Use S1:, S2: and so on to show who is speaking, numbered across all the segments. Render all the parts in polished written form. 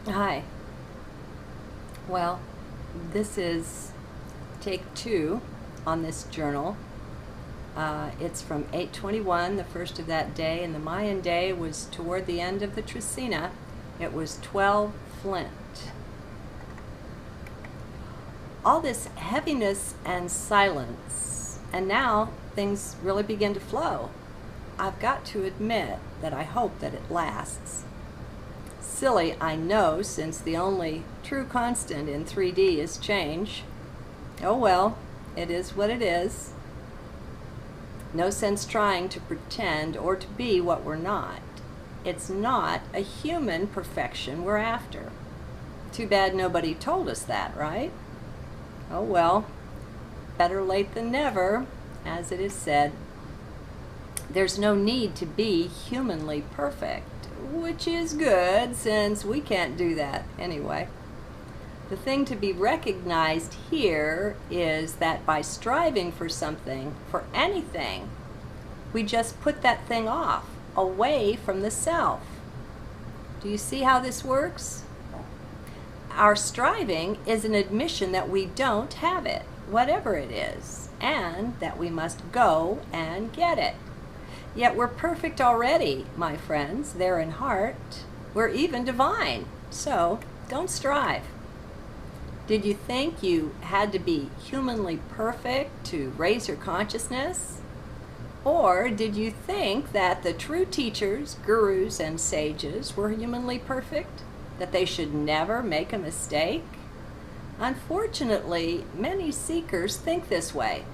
S1: Hi. Well, this is take 2 on this journal. It's from 8/21, the first of that day, and the Mayan day was toward the end of the Trecina. It was 12 Flint. All this heaviness and silence, and now things really begin to flow. I've got to admit that I hope that it lasts. Silly, I know, since the only true constant in 3D is change. Oh well, it is what it is. No sense trying to pretend or to be what we're not. It's not a human perfection we're after. Too bad nobody told us that, right? Oh well, better late than never, as it is said. There's no need to be humanly perfect, which is good since we can't do that anyway. The thing to be recognized here is that by striving for something, for anything, we just put that thing off, away from the self. Do you see how this works? Our striving is an admission that we don't have it, whatever it is, and that we must go and get it. Yet we're perfect already, my friends, there in heart. We're even divine, so don't strive. Did you think you had to be humanly perfect to raise your consciousness? Or did you think that the true teachers, gurus, and sages were humanly perfect? That they should never make a mistake? Unfortunately, many seekers think this way.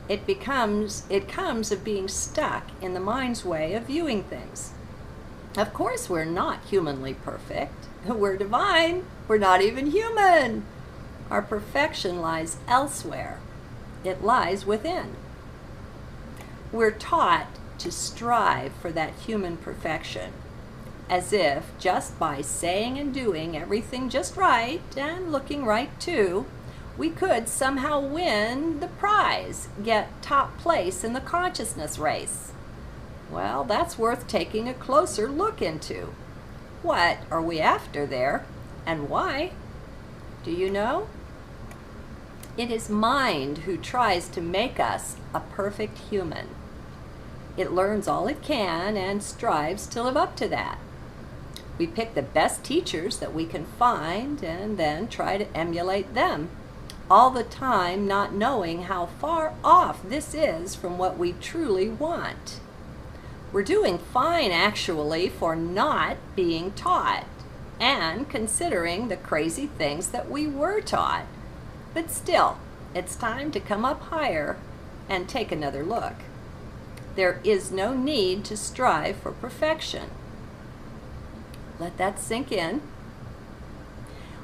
S1: It comes of being stuck in the mind's way of viewing things. Of course we're not humanly perfect. We're divine. We're not even human. Our perfection lies elsewhere. It lies within. We're taught to strive for that human perfection, as if just by saying and doing everything just right, and looking right too, we could somehow win the prize, get top place in the consciousness race. Well, that's worth taking a closer look into. What are we after there, and why? Do you know? It is mind who tries to make us a perfect human. It learns all it can and strives to live up to that. We pick the best teachers that we can find and then try to emulate them, all the time not knowing how far off this is from what we truly want. We're doing fine, actually, for not being taught and considering the crazy things that we were taught. But still, it's time to come up higher and take another look. There is no need to strive for perfection. Let that sink in.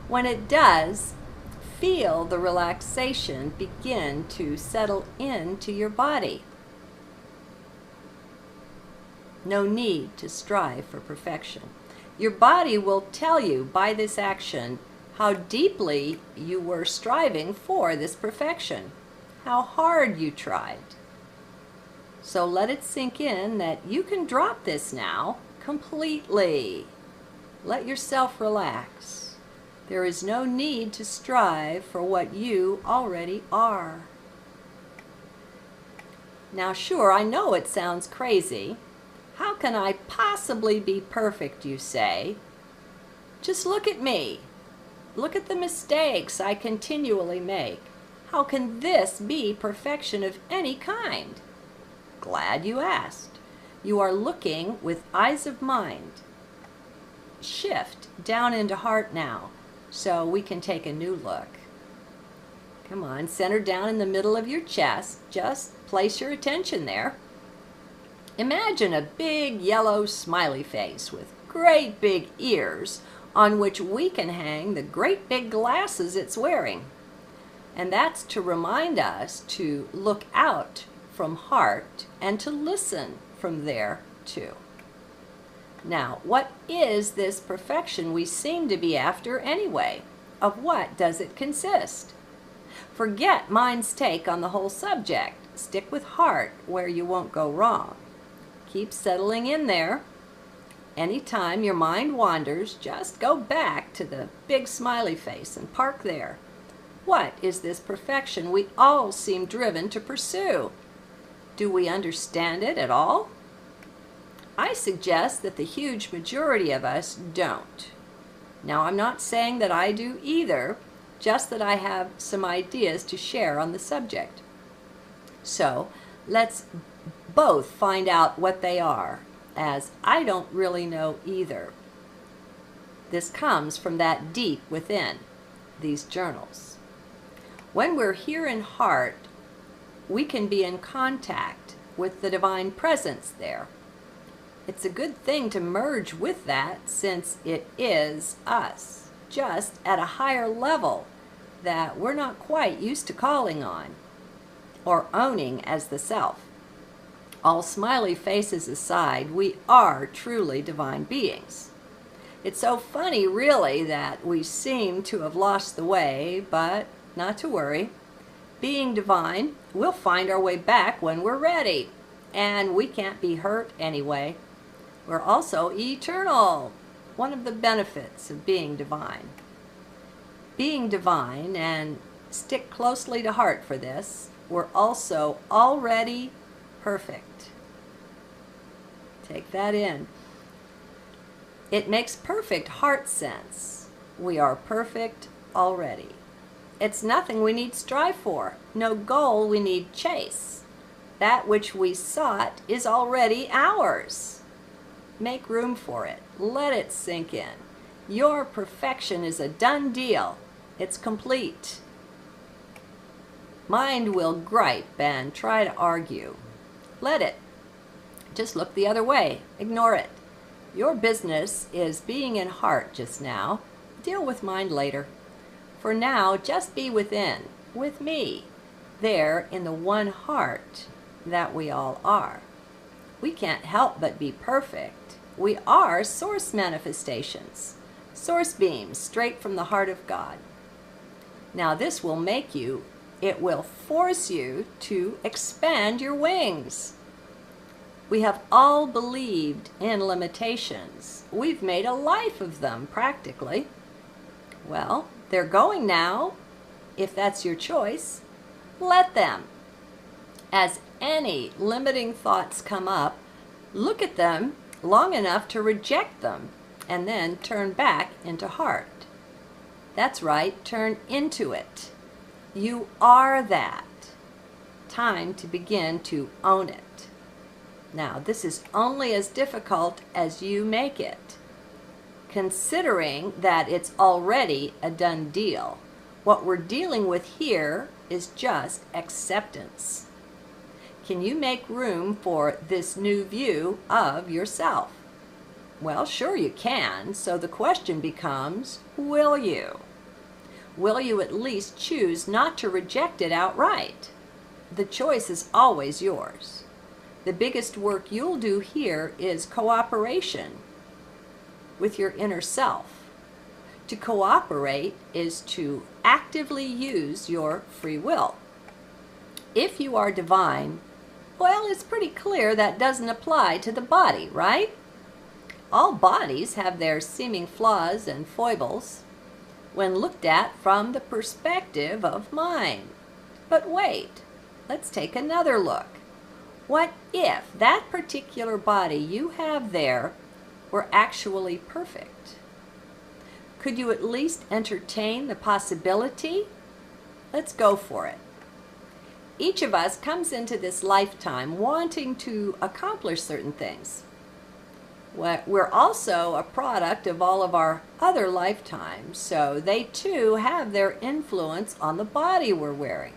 S1: When it does, feel the relaxation begin to settle into your body. No need to strive for perfection. Your body will tell you by this action how deeply you were striving for this perfection, how hard you tried. So let it sink in that you can drop this now completely. Let yourself relax. There is no need to strive for what you already are. Now, sure, I know it sounds crazy. How can I possibly be perfect, you say? Just look at me. Look at the mistakes I continually make. How can this be perfection of any kind? Glad you asked. You are looking with eyes of mind. Shift down into heart now, so we can take a new look. Come on, center down in the middle of your chest. Just place your attention there. Imagine a big yellow smiley face with great big ears on which we can hang the great big glasses it's wearing. And that's to remind us to look out from heart and to listen from there too. Now, what is this perfection we seem to be after anyway? Of what does it consist? Forget mind's take on the whole subject. Stick with heart where you won't go wrong. Keep settling in there. Anytime your mind wanders, just go back to the big smiley face and park there. What is this perfection we all seem driven to pursue? Do we understand it at all? I suggest that the huge majority of us don't. Now, I'm not saying that I do either, just that I have some ideas to share on the subject. So, let's both find out what they are, as I don't really know either. This comes from that deep within, these journals. When we're here in heart, we can be in contact with the divine presence there. It's a good thing to merge with that, since it is us, just at a higher level that we're not quite used to calling on or owning as the self. All smiley faces aside, we are truly divine beings. It's so funny, really, that we seem to have lost the way, but not to worry. Being divine, we'll find our way back when we're ready, and we can't be hurt anyway. We're also eternal, one of the benefits of being divine. Being divine, and stick closely to heart for this, we're also already perfect. Take that in. It makes perfect heart sense. We are perfect already. It's nothing we need strive for, no goal we need chase. That which we sought is already ours. Make room for it. Let it sink in. Your perfection is a done deal. It's complete. Mind will gripe and try to argue. Let it. Just look the other way. Ignore it. Your business is being in heart just now. Deal with mind later. For now, just be within, with me, there in the one heart that we all are. We can't help but be perfect. We are source manifestations, source beams straight from the heart of God. Now this will make you, it will force you to expand your wings. We have all believed in limitations. We've made a life of them, practically. Well, they're going now, if that's your choice. Let them. As any limiting thoughts come up, look at them long enough to reject them, and then turn back into heart. That's right, turn into it. You are that. Time to begin to own it. Now, this is only as difficult as you make it. Considering that it's already a done deal, what we're dealing with here is just acceptance. Can you make room for this new view of yourself? Well, sure you can, so the question becomes, will you? Will you at least choose not to reject it outright? The choice is always yours. The biggest work you'll do here is cooperation with your inner self. To cooperate is to actively use your free will. If you are divine, well, it's pretty clear that doesn't apply to the body, right? All bodies have their seeming flaws and foibles when looked at from the perspective of mind. But wait, let's take another look. What if that particular body you have there were actually perfect? Could you at least entertain the possibility? Let's go for it. Each of us comes into this lifetime wanting to accomplish certain things. We're also a product of all of our other lifetimes, so they too have their influence on the body we're wearing.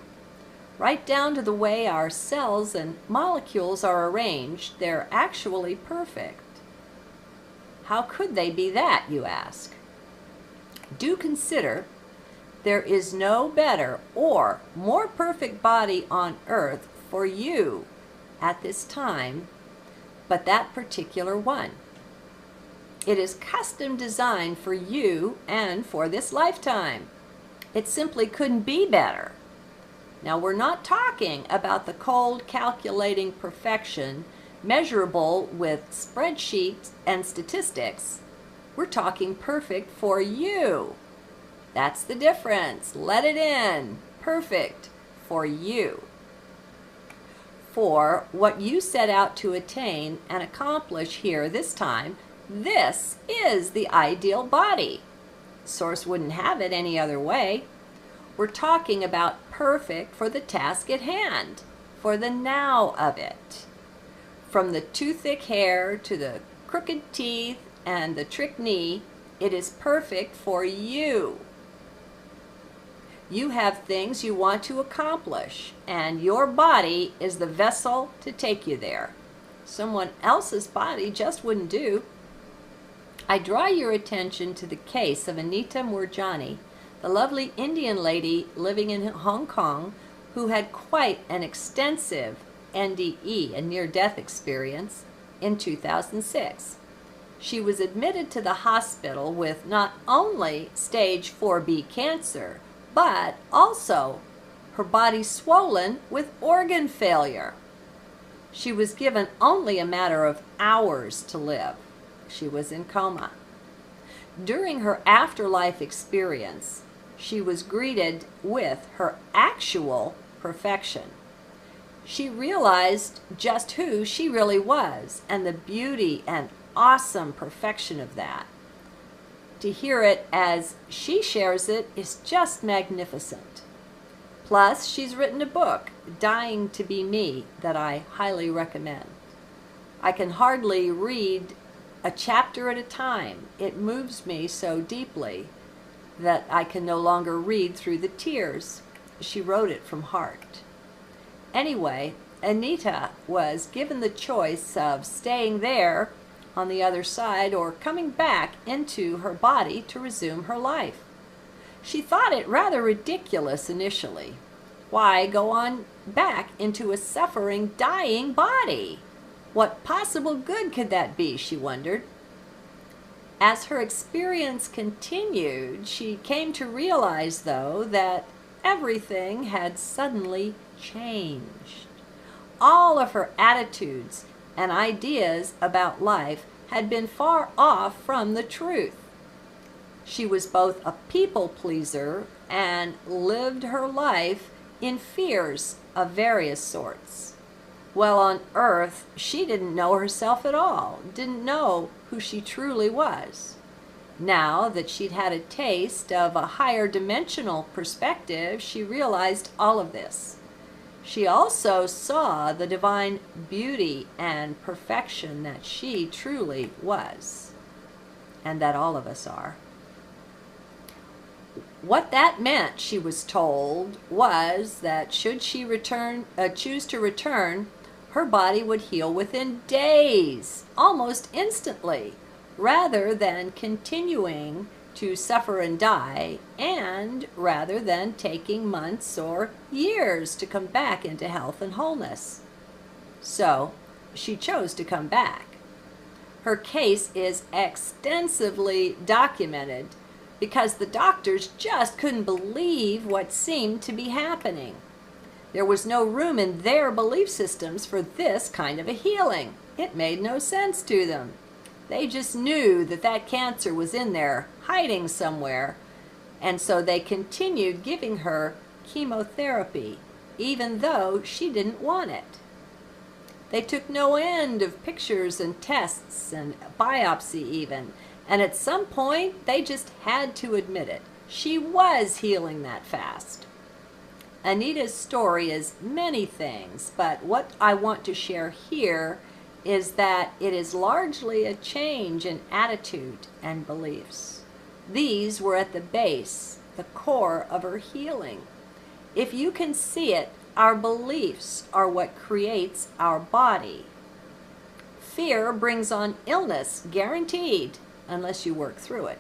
S1: Right down to the way our cells and molecules are arranged, they're actually perfect. How could they be that, you ask? Do consider there is no better or more perfect body on earth for you at this time, but that particular one. It is custom designed for you and for this lifetime. It simply couldn't be better. Now, we're not talking about the cold, calculating perfection measurable with spreadsheets and statistics. We're talking perfect for you. That's the difference. Let it in. Perfect for you. For what you set out to attain and accomplish here this time, this is the ideal body. Source wouldn't have it any other way. We're talking about perfect for the task at hand, for the now of it. From the too thick hair to the crooked teeth and the trick knee, it is perfect for you. You have things you want to accomplish, and your body is the vessel to take you there. Someone else's body just wouldn't do. I draw your attention to the case of Anita Moorjani, the lovely Indian lady living in Hong Kong who had quite an extensive NDE, a near-death experience, in 2006. She was admitted to the hospital with not only stage 4B cancer, but also her body swollen with organ failure. She was given only a matter of hours to live. She was in coma. During her afterlife experience, she was greeted with her actual perfection. She realized just who she really was and the beauty and awesome perfection of that. To hear it as she shares it is just magnificent. Plus, she's written a book, Dying to Be Me, that I highly recommend. I can hardly read a chapter at a time. It moves me so deeply that I can no longer read through the tears. She wrote it from heart. Anyway, Anita was given the choice of staying there on the other side or coming back into her body to resume her life. She thought it rather ridiculous initially. Why go on back into a suffering, dying body? What possible good could that be, she wondered. As her experience continued, she came to realize, though, that everything had suddenly changed. All of her attitudes and ideas about life had been far off from the truth. She was both a people pleaser and lived her life in fears of various sorts. Well, on earth, she didn't know herself at all, didn't know who she truly was. Now that she'd had a taste of a higher dimensional perspective, she realized all of this. She also saw the divine beauty and perfection that she truly was, and that all of us are. What that meant, she was told, was that should she choose to return, her body would heal within days, almost instantly, rather than continuing to suffer and die, and rather than taking months or years to come back into health and wholeness. So, she chose to come back. Her case is extensively documented because the doctors just couldn't believe what seemed to be happening. There was no room in their belief systems for this kind of a healing. It made no sense to them. They just knew that that cancer was in there, hiding somewhere, and so they continued giving her chemotherapy, even though she didn't want it. They took no end of pictures and tests and biopsy even, and at some point they just had to admit it. She was healing that fast. Anita's story is many things, but what I want to share here is that it is largely a change in attitude and beliefs. These were at the base, the core of her healing. If you can see it, our beliefs are what creates our body. Fear brings on illness, guaranteed, unless you work through it.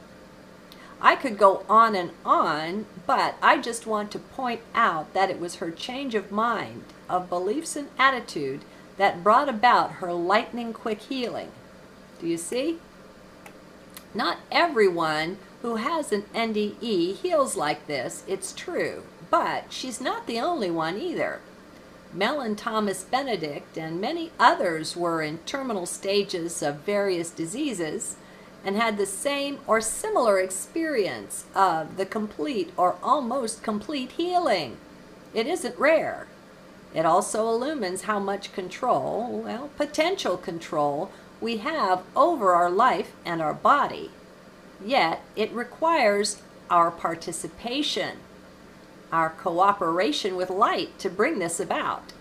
S1: I could go on, but I just want to point out that it was her change of mind, of beliefs and attitude, that brought about her lightning-quick healing. Do you see? Not everyone who has an NDE heals like this, it's true, but she's not the only one either. Mel and Thomas Benedict and many others were in terminal stages of various diseases and had the same or similar experience of the complete or almost complete healing. It isn't rare. It also illumines how much control, well, potential control, we have over our life and our body. Yet it requires our participation, our cooperation with light to bring this about.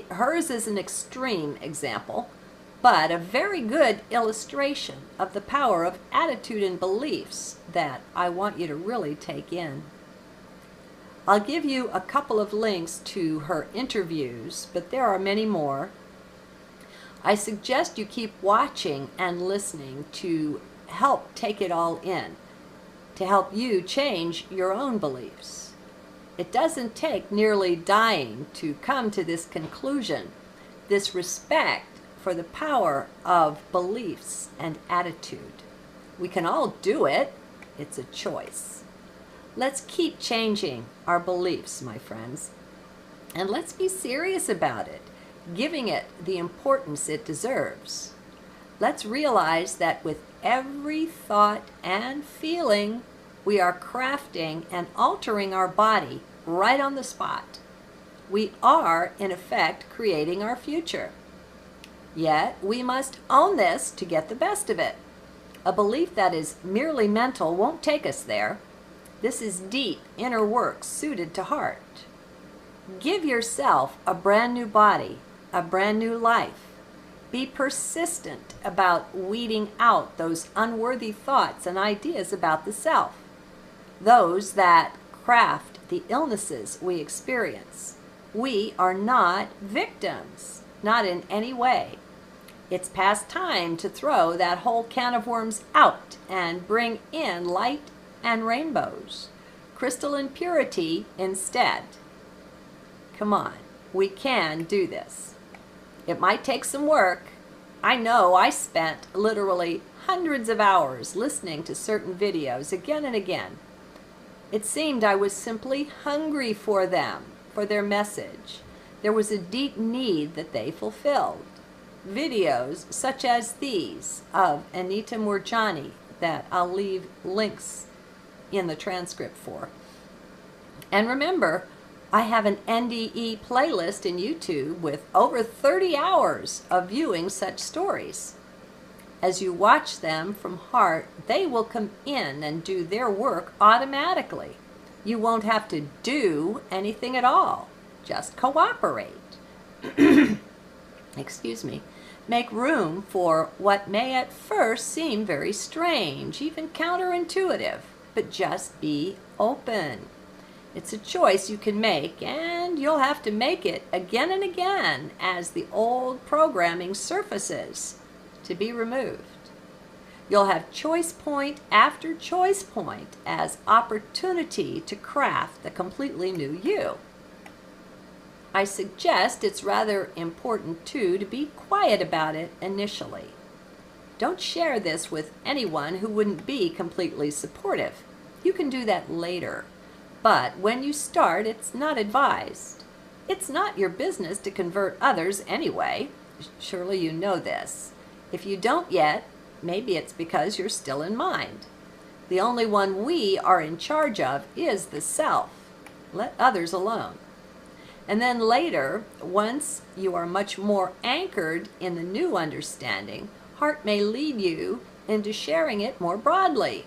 S1: Hers is an extreme example, but a very good illustration of the power of attitude and beliefs that I want you to really take in. I'll give you a couple of links to her interviews, but there are many more. I suggest you keep watching and listening to help take it all in, to help you change your own beliefs. It doesn't take nearly dying to come to this conclusion, this respect for the power of beliefs and attitude. We can all do it. It's a choice. Let's keep changing our beliefs, my friends. And let's be serious about it, giving it the importance it deserves. Let's realize that with every thought and feeling, we are crafting and altering our body right on the spot. We are, in effect, creating our future. Yet, we must own this to get the best of it. A belief that is merely mental won't take us there. This is deep inner work suited to heart. Give yourself a brand new body, a brand new life. Be persistent about weeding out those unworthy thoughts and ideas about the self, those that craft the illnesses we experience. We are not victims, not in any way. It's past time to throw that whole can of worms out and bring in light and rainbows, crystalline purity instead. Come on, we can do this. It might take some work. I know I spent literally hundreds of hours listening to certain videos again and again. It seemed I was simply hungry for them, for their message. There was a deep need that they fulfilled. Videos such as these of Anita Moorjani that I'll leave links in the transcript for. And remember, I have an NDE playlist in YouTube with over 30 hours of viewing such stories. As you watch them from heart, they will come in and do their work automatically. You won't have to do anything at all. Just cooperate. Excuse me. Make room for what may at first seem very strange, even counterintuitive, but just be open. It's a choice you can make, and you'll have to make it again and again as the old programming surfaces to be removed. You'll have choice point after choice point as opportunity to craft the completely new you. I suggest it's rather important, too, to be quiet about it initially. Don't share this with anyone who wouldn't be completely supportive. You can do that later. But when you start, it's not advised. It's not your business to convert others anyway. Surely you know this. If you don't yet, maybe it's because you're still in mind. The only one we are in charge of is the self. Let others alone. And then later, once you are much more anchored in the new understanding, heart may lead you into sharing it more broadly.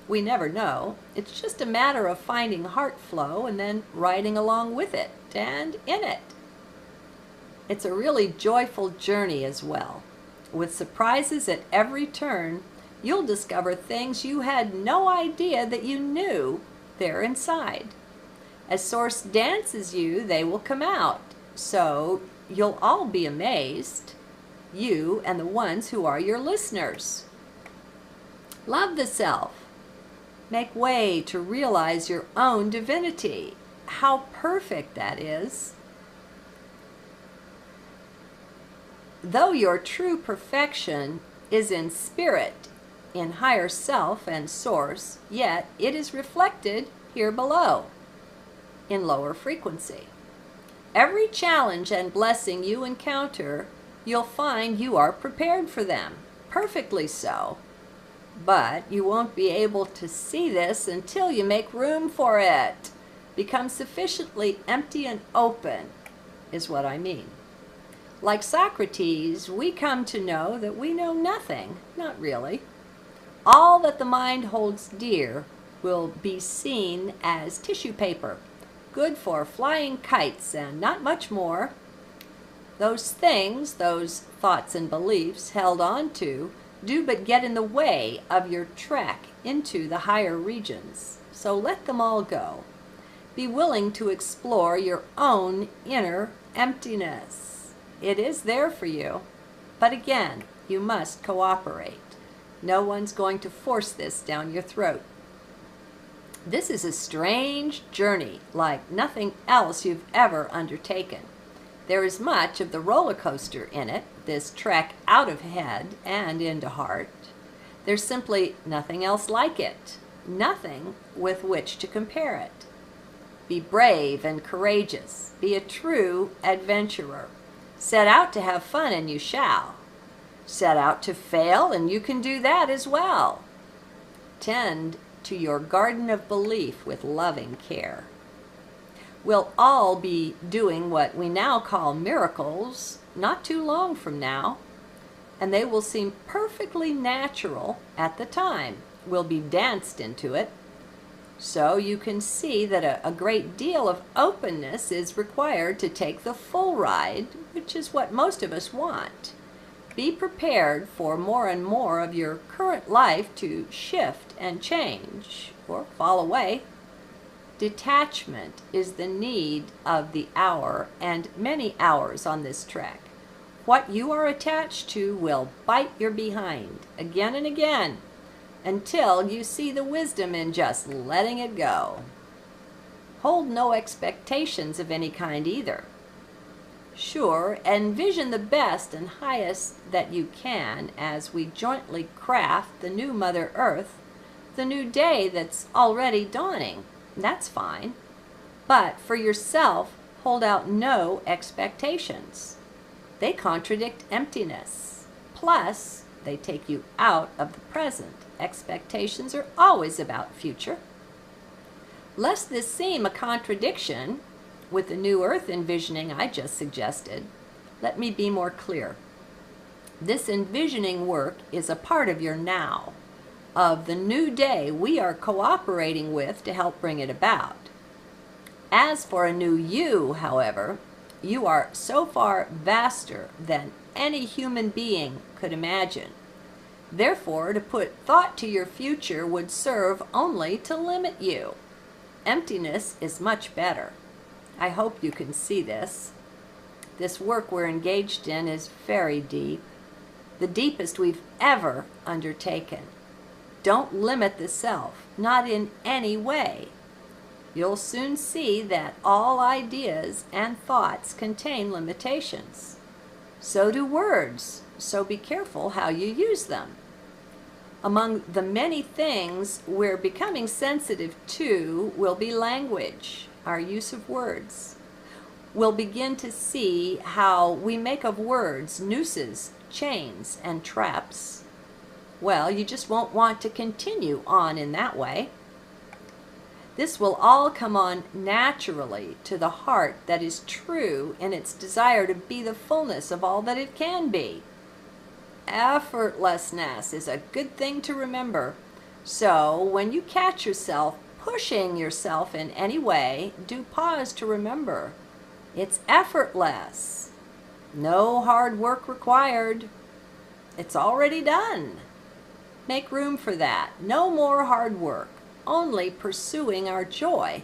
S1: We never know. It's just a matter of finding heart flow and then riding along with it and in it. It's a really joyful journey as well. With surprises at every turn, you'll discover things you had no idea that you knew there inside. As Source dances you, they will come out. So you'll all be amazed, you and the ones who are your listeners. Love the self. Make way to realize your own divinity. How perfect that is. Though your true perfection is in spirit, in higher self and source, yet it is reflected here below, in lower frequency. Every challenge and blessing you encounter, you'll find you are prepared for them, perfectly so. But you won't be able to see this until you make room for it. Become sufficiently empty and open, is what I mean. Like Socrates, we come to know that we know nothing, not really. All that the mind holds dear will be seen as tissue paper, good for flying kites and not much more. Those things, those thoughts and beliefs held on to, do but get in the way of your trek into the higher regions. So let them all go. Be willing to explore your own inner emptiness. It is there for you. But again, you must cooperate. No one's going to force this down your throat. This is a strange journey, like nothing else you've ever undertaken. There is much of the roller coaster in it, this trek out of head and into heart. There's simply nothing else like it, nothing with which to compare it. Be brave and courageous. Be a true adventurer. Set out to have fun, and you shall. Set out to fail, and you can do that as well. Tend to your garden of belief with loving care. We'll all be doing what we now call miracles not too long from now, and they will seem perfectly natural at the time. We'll be danced into it. So you can see that a great deal of openness is required to take the full ride, which is what most of us want. Be prepared for more and more of your current life to shift and change, or fall away. Detachment is the need of the hour and many hours on this trek. What you are attached to will bite your behind again and again until you see the wisdom in just letting it go. Hold no expectations of any kind either. Sure, envision the best and highest that you can as we jointly craft the new Mother Earth, the new day that's already dawning. That's fine. But for yourself, hold out no expectations. They contradict emptiness. Plus, they take you out of the present. Expectations are always about future. Lest this seem a contradiction with the new earth envisioning I just suggested, let me be more clear. This envisioning work is a part of your now, of the new day we are cooperating with to help bring it about. As for a new you, however, you are so far vaster than any human being could imagine. Therefore, to put thought to your future would serve only to limit you. Emptiness is much better. I hope you can see this. This work we're engaged in is very deep, the deepest we've ever undertaken. Don't limit the self, not in any way. You'll soon see that all ideas and thoughts contain limitations. So do words, so be careful how you use them. Among the many things we're becoming sensitive to will be language, our use of words. We'll begin to see how we make of words nooses, chains, and traps. Well, you just won't want to continue on in that way. This will all come on naturally to the heart that is true in its desire to be the fullness of all that it can be. Effortlessness is a good thing to remember. So when you catch yourself pushing yourself in any way, do pause to remember. It's effortless. No hard work required. It's already done. Make room for that. No more hard work. Only pursuing our joy.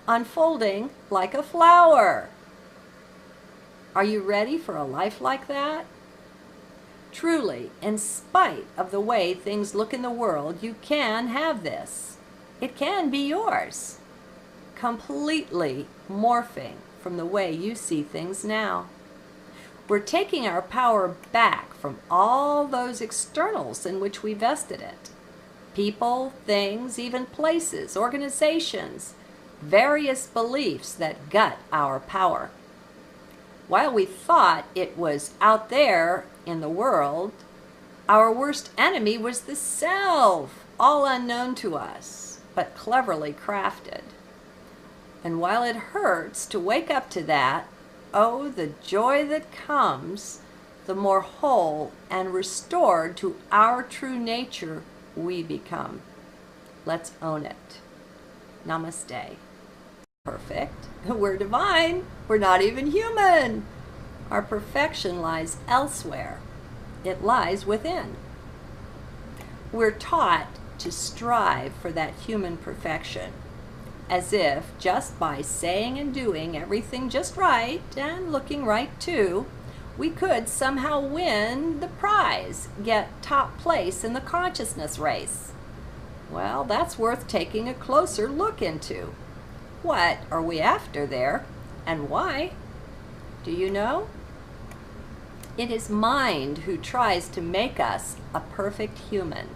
S1: Unfolding like a flower. Are you ready for a life like that? Truly, in spite of the way things look in the world, you can have this. It can be yours. Completely morphing from the way you see things now. We're taking our power back from all those externals in which we vested it. People, things, even places, organizations, various beliefs that gut our power. While we thought it was out there in the world, our worst enemy was the self, all unknown to us, but cleverly crafted. And while it hurts to wake up to that, oh, the joy that comes, the more whole and restored to our true nature we become. Let's own it. Namaste. Perfect. We're divine. We're not even human. Our perfection lies elsewhere. It lies within. We're taught to strive for that human perfection, as if just by saying and doing everything just right and looking right too, we could somehow win the prize, get top place in the consciousness race. Well, that's worth taking a closer look into. What are we after there, and why? Do you know? It is mind who tries to make us a perfect human.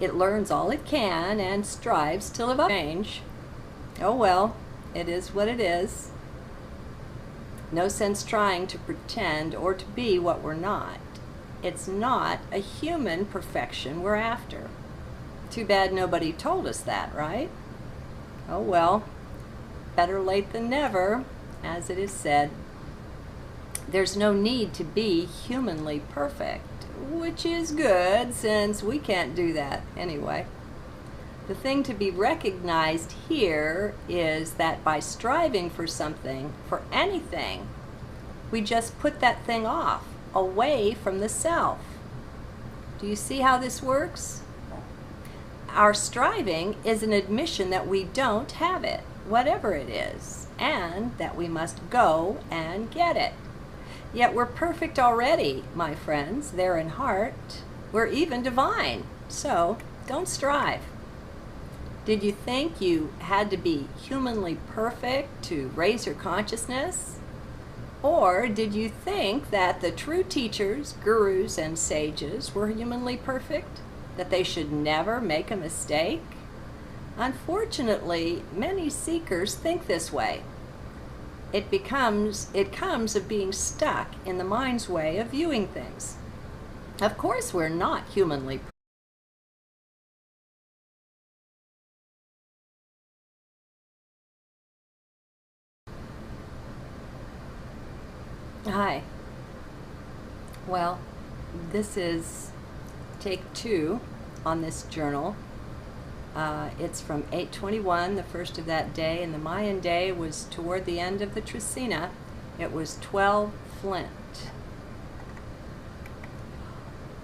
S1: It learns all it can and strives to live up to change. Oh well, it is what it is. No sense trying to pretend or to be what we're not. It's not a human perfection we're after. Too bad nobody told us that, right? Oh well, better late than never, as it is said. There's no need to be humanly perfect, which is good since we can't do that anyway. The thing to be recognized here is that by striving for something, for anything, we just put that thing off, away from the self. Do you see how this works? Our striving is an admission that we don't have it, whatever it is, and that we must go and get it. Yet we're perfect already, my friends, there in heart. We're even divine, so don't strive. Did you think you had to be humanly perfect to raise your consciousness? Or did you think that the true teachers, gurus, and sages were humanly perfect? That they should never make a mistake? Unfortunately, many seekers think this way. It comes of being stuck in the mind's way of viewing things. Of course, we're not humanly perfect. Hi. Well, this is take 2 on this journal. It's from 8/21, the first of that day, and the Mayan day was toward the end of the Trecina. It was 12 Flint.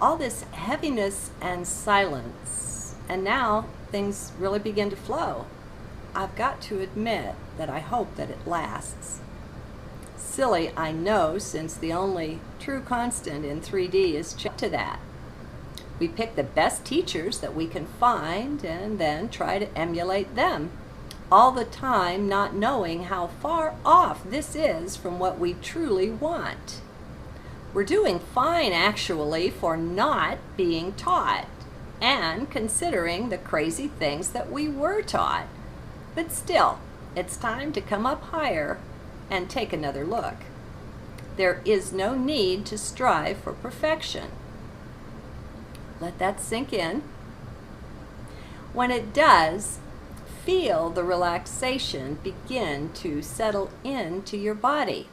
S1: All this heaviness and silence, and now things really begin to flow. I've got to admit that I hope that it lasts. Silly, I know, since the only true constant in 3D is to that. We pick the best teachers that we can find and then try to emulate them, all the time not knowing how far off this is from what we truly want. We're doing fine, actually, for not being taught and considering the crazy things that we were taught. But still, it's time to come up higher and take another look. There is no need to strive for perfection. Let that sink in. When it does, feel the relaxation begin to settle into your body.